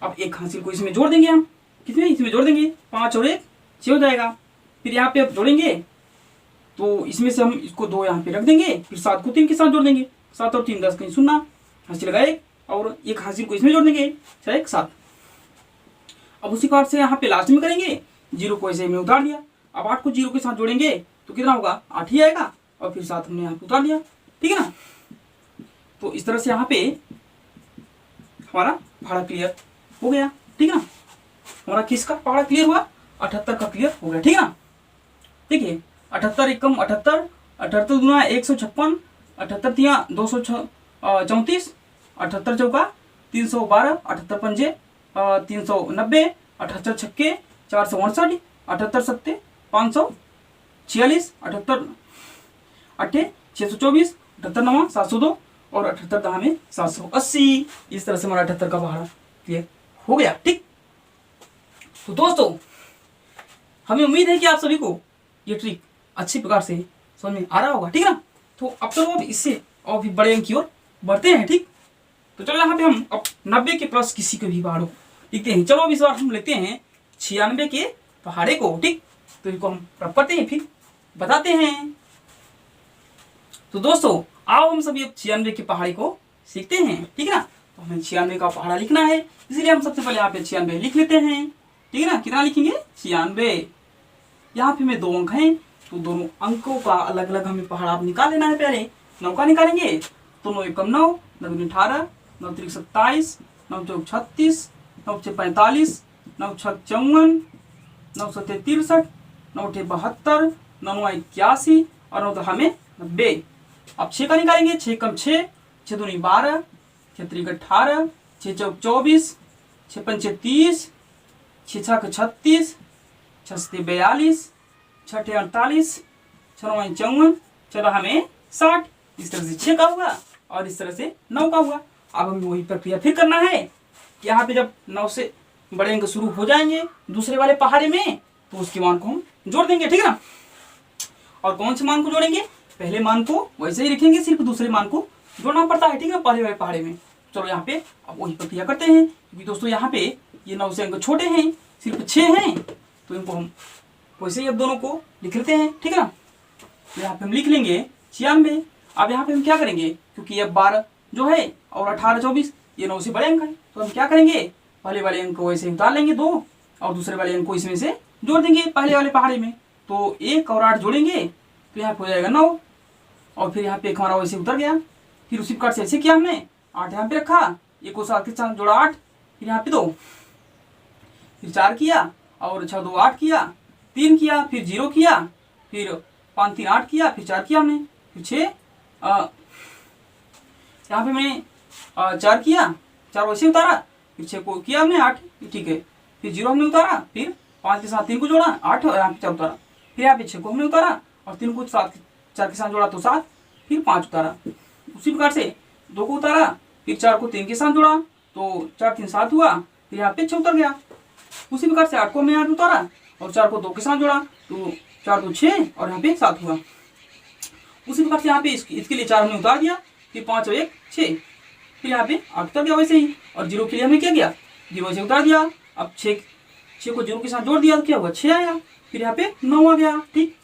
अब एक हासिल को इसमें जोड़ देंगे हम, कितने इसमें जोड़ देंगे, 5 और 1 6 हो जाएगा। फिर यहाँ पे अब जोड़ेंगे तो इसमें से हम इसको 2 यहाँ पे रख देंगे, फिर 7 को 3 के साथ जोड़ देंगे, 7 और 3 10 कहीं 0, हासिल लगा 1 और एक हासिल को इसमें जोड़ देंगे 6 1 7। अब उसी कार्ड से यहाँ पे लास्ट में करेंगे, 0 को ऐसे में उतार दिया। अब 8 को 0 के साथ जोड़ेंगे तो कितना होगा, 8 ही आएगा और फिर 7 हमने यहाँ पे उतार दिया, ठीक है ना। तो इस तरह से यहाँ पे हमारा पहाड़ा क्लियर हो गया, ठीक है ना। हमारा किसका पहाड़ा क्लियर हुआ, 78 का क्लियर हो गया, ठीक है ना। देखिए 78 एकम 78, 78 दूना 156, 78 तिया 234, 78 चौका 312, 78 पंजे 390, 78 छक्के 468, 78 सत्ते 546, 78 अट्ठे 624, 78 नवा 702 और 78 दहा में 780। इस तरह से हमारा 78 का पहाड़ा क्लियर हो गया, ठीक। तो दोस्तों हमें उम्मीद है कि आप सभी को ये ट्रिक अच्छी प्रकार से समझ में आ रहा होगा, ठीक है ना। तो अब चलो अब इससे और भी बड़े अंक की ओर बढ़ते हैं, ठीक। तो चलो यहाँ पे हम अब 90 के प्लस किसी के भी पहाड़ों लिखते हैं। चलो अब इस बार हम लेते हैं 96 के पहाड़े को, ठीक। तो इनको हम रब करते हैं फिर बताते हैं। तो दोस्तों आओ हम सभी अब 96 के पहाड़े को सीखते हैं, ठीक है ना। तो हमें 96 का पहाड़ा लिखना है, इसलिए हम सबसे पहले यहाँ पे 96 लिख लेते हैं, ठीक है ना। कितना लिखेंगे, 96। यहाँ पे में 2 अंक हैं तो दोनों अंकों का अलग अलग हमें पहाड़ा निकाल लेना है। पहले 9 का निकालेंगे तो 9 एकम 9, 9 18, 9 त्रिक 27, 9 चौक 36, 9 छः 45, 9 छः 54, 9 सत्ते 63, 9 अठे 72, 9 नौ 81 और 9 दहा में 90। अब 6 का निकालेंगे, 6 कम 6, 6 दूनी 12, 6 त्रिक 18, 6 चौक 24, 6 पंचे 30, 6 छक 36, 6 सत्ते 42, 6 अठे 48, 6 नौ 54, 6 दहा में 60। इस तरह से 6 का हुआ और इस तरह से 9 का हुआ। अब हमें वही प्रक्रिया फिर करना है। यहाँ पे जब 9 से बड़े अंक शुरू हो जाएंगे दूसरे वाले पहाड़े में तो उसके मान को हम जोड़ देंगे, ठीक है ना। और कौन से मान को जोड़ेंगे, पहले मान को वैसे ही लिखेंगे, सिर्फ दूसरे मान को जोड़ना पड़ता है, ठीक है, पहले वाले पहाड़े में। चलो यहाँ पे अब वही प्रक्रिया करते हैं, क्योंकि दोस्तों यहाँ पे ये 9 से अंक छोटे हैं, सिर्फ 6 हैं, तो इनको हम वैसे ही अब दोनों को लिख लेते हैं, ठीक है ना। तो यहाँ पे हम लिख लेंगे 96। अब यहाँ पे हम क्या करेंगे, क्योंकि अब 12 जो है और 18 24 ये 9 से बड़े अंक है, तो हम क्या करेंगे, पहले वाले अंक को वैसे उतार लेंगे 2 और दूसरे वाले अंक को इसमें से जोड़ देंगे पहले वाले पहाड़े में। तो 1 और 8 जोड़ेंगे तो यहाँ पे हो जाएगा 9 और फिर यहाँ पे एक हमारा वैसे उतर गया। फिर उसी प्रकार से ऐसे किया हमने, 8 यहाँ पे रखा, 1 को 7 के साथ जोड़ा 8, फिर यहाँ पे 2, फिर 4 किया और 6 2 8 किया, 3 किया, फिर 0 किया, फिर 5 3 8 किया, फिर 4 किया हमने, फिर 6 यहाँ पे मैंने 4 किया, 4 वैसे उतारा, फिर 6 को किया हमने 8, ठीक है, फिर 0 हमने उतारा, फिर 5 के साथ 3 को जोड़ा 8 और यहाँ पे 4 उतारा, फिर यहाँ पे 6 को हमने उतारा और 3 को 4 के साथ जोड़ा तो 7, फिर 5 उतारा। उसी प्रकार से 2 को उतारा, फिर 4 को 3 के साथ जोड़ा तो 4 3 7 हुआ, फिर यहाँ पे 6 उतर गया। उसी प्रकार से 8 को हमने यहाँ पे उतारा और 4 को 2 के साथ जोड़ा तो 4 2 6 और यहाँ पे 7 हुआ। उसी प्रकार से यहाँ पे इसके लिए 4 हमने उतार दिया, फिर 5 और 1 6, फिर यहाँ पे 8 उतर गया वैसे ही, और 0 के लिए हमने क्या किया, 0 से उतार दिया। अब 6 को 0 के साथ जोड़ दिया तो क्या हुआ, 6 आया, फिर यहाँ पे 9 आ गया, ठीक।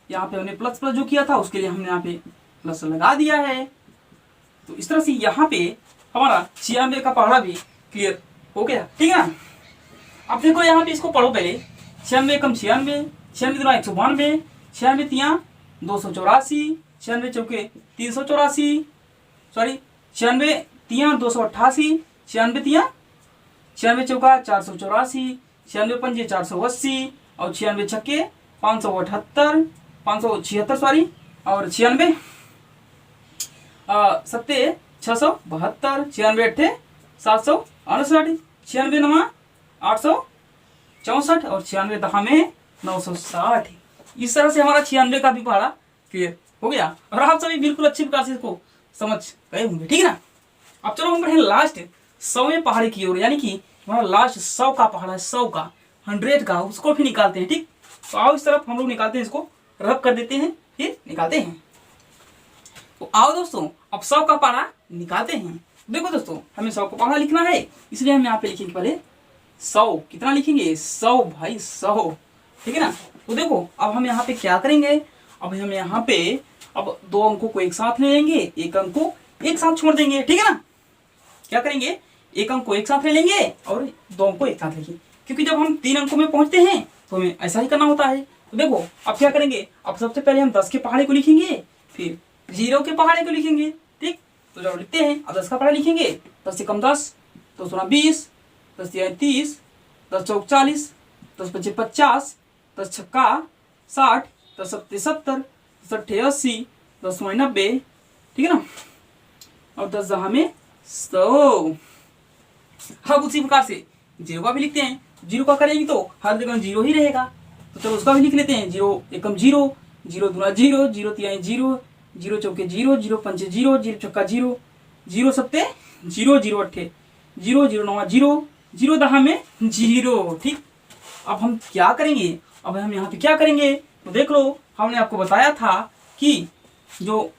यहाँ पे हमने प्लस प्लस जो किया था उसके लिए हमने यहाँ पे प्लस लगा दिया है। तो इस तरह से यहाँ पे हमारा 96 का पहाड़ा भी क्लियर हो गया, ठीक है ना। अब देखो यहाँ पे इसको पढ़ो पहले, 96 कम 96, 96 दूना 192, 96 तिया 284, 96 चौके 384, सॉरी 96 तिया 288, 96 तिया 96 चौका 484, 96 पंजे 480 और 96 छक्के 578, 576 सॉरी, और 96 सत्ते 672, 96 अट्ठे 768, 96 नवा 864 और 96 दहा में 960। इस तरह से हमारा 96 का भी पहाड़ा क्लियर हो गया और आप सभी बिल्कुल अच्छी प्रकार से इसको समझ गए होंगे, ठीक है ना। अब चलो हम बढ़े लास्ट 100वें पहाड़े की ओर, यानी कि हमारा लास्ट 100 का पहाड़ा है, 100 का 100 का, उसको भी निकालते हैं, ठीक। तो आओ इस तरफ हम लोग निकालते हैं, इसको रब कर देते हैं फिर निकालते हैं। तो आओ दोस्तों अब 100 का पहाड़ा निकालते हैं। देखो दोस्तों, हमें 100 को पहाड़ा लिखना है, इसलिए हम यहाँ पे लिखेंगे पहले 100। कितना लिखेंगे? 100 भाई 100, ठीक है ना। तो देखो अब हम यहाँ पे क्या करेंगे, अब हम यहाँ पे अब 2 अंकों को एक साथ ले लेंगे, एक अंक को एक साथ छोड़ देंगे, ठीक है ना। क्या करेंगे? एक अंक को एक साथ ले लेंगे और 2 अंक को एक साथ लिखेंगे, क्योंकि जब हम 3 अंकों में पहुंचते हैं तो हमें ऐसा ही करना होता है। तो देखो अब क्या करेंगे, अब सबसे पहले हम 10 के पहाड़े को लिखेंगे, फिर 0 के पहाड़े को लिखेंगे, ठीक। तो जब लिखते हैं, अब 10 का पहाड़ा लिखेंगे, 10 से कम 10, 2 गुना 20, 10 तिया 30, 10 चौक 40, 10 पचे 50, 10 छक्का 60, 10 सत्ते 70, 10 अट्ठे 80, 10 नौ 90, ठीक है ना। और 10 दहा में 100। अब उसी प्रकार से 0 का भी लिखते हैं, 0 का करेंगे तो हर जगह 0 ही रहेगा, तो चलो उसका भी लिख लेते हैं। 0 एकम 0, 0 दूना 0, 0 तिया 0, 0 चौके 0, 0 पंचे 0, 0 छक्का 0, 0 सत्ते 0, 0 अट्ठे 0, 0 नौ 0, 0 दहा में 0, ठीक। अब हम क्या करेंगे, अब हम यहाँ पे क्या करेंगे, तो देख लो हमने आपको बताया था कि जो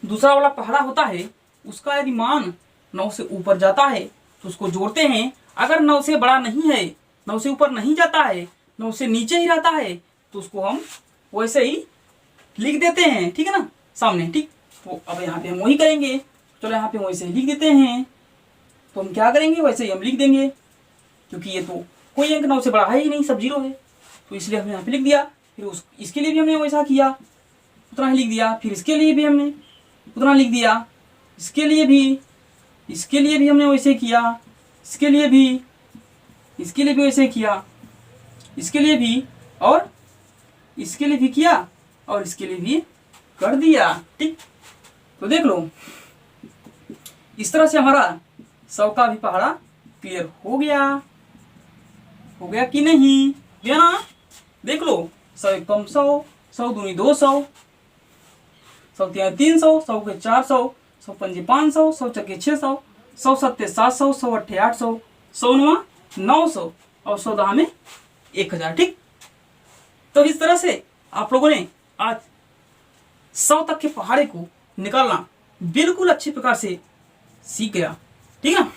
दूसरा वाला पहाड़ा होता है उसका यदि मान 9 से ऊपर जाता है तो उसको जोड़ते हैं, अगर 9 से बड़ा नहीं है, 9 से ऊपर नहीं जाता है, 9 से नीचे ही रहता है, तो उसको हम वैसे ही लिख देते हैं, ठीक है ना, सामने, ठीक। तो अब यहाँ पे हम वही करेंगे, चलो यहाँ पे वैसे ही लिख देते हैं। तो हम क्या करेंगे, वैसे ही हम लिख देंगे, क्योंकि ये तो कोई अंक 9 से बड़ा है ही नहीं, सब 0 है, तो इसलिए हमने यहाँ पे लिख दिया। फिर इसके लिए भी हमने वैसा किया, उतना ही लिख दिया, फिर इसके लिए भी हमने उतना लिख दिया, इसके लिए भी हमने वैसे किया, इसके लिए भी वैसे किया, इसके लिए भी, और इसके लिए भी किया, और इसके लिए भी कर दिया, ठीक। तो देख लो इस तरह से हमारा 100 का भी पहाड़ा क्लियर हो गया कि नहीं, गया ना। देख लो 100 एकम 100, 100 दूनी 200, 100 तिया 300, 100 के 400, 100 पंजे 500, 100 चक्के 600, 100 सत्ते 700, 100 अट्ठे 800, 100 नवा 900 और 100 दहा में 1000, ठीक। तो इस तरह से आप लोगों ने आज 100 तक के पहाड़े को निकालना बिल्कुल अच्छी प्रकार से सीख गया, ठीक है ना।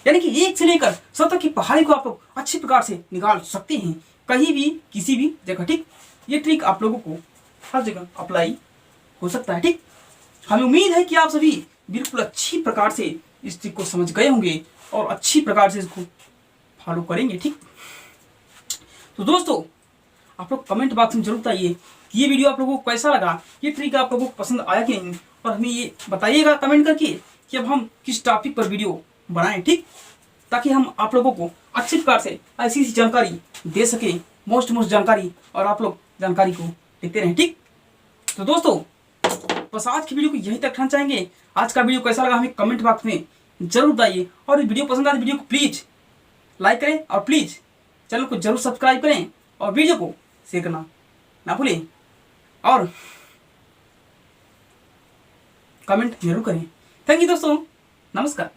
यानी कि 1 से लेकर 100 तक की पहाड़ी को आप लोग अच्छी प्रकार से निकाल सकते हैं, कहीं भी किसी भी जगह, ठीक। ये ट्रिक आप लोगों को हर जगह अप्लाई हो सकता है, ठीक। हमें उम्मीद है कि आप सभी बिल्कुल अच्छी प्रकार से इस ट्रिक को समझ गए होंगे और अच्छी प्रकार से इसको फॉलो करेंगे, ठीक। तो दोस्तों आप लोग कमेंट बॉक्स में जरूर बताइए कि ये वीडियो आप लोगों को कैसा लगा, ये ट्रिक आप लोगों को पसंद आया कि नहीं, और हमें ये बताइएगा कमेंट करके कि अब हम किस टॉपिक पर वीडियो बनाएं, ठीक, ताकि हम आप लोगों को अच्छी प्रकार से ऐसी जानकारी दे सके, मोस्ट जानकारी, और आप लोग जानकारी को लेते रहें, ठीक। तो दोस्तों बस आज की वीडियो को यहीं तक रखना चाहेंगे। आज का वीडियो कैसा लगा हमें कमेंट बॉक्स में जरूर बताइए, और वीडियो पसंद आए तो वीडियो को प्लीज लाइक करें और प्लीज चैनल को जरूर सब्सक्राइब करें और वीडियो को शेयर करना ना भूलें और कमेंट जरूर करें। थैंक यू दोस्तों, नमस्कार।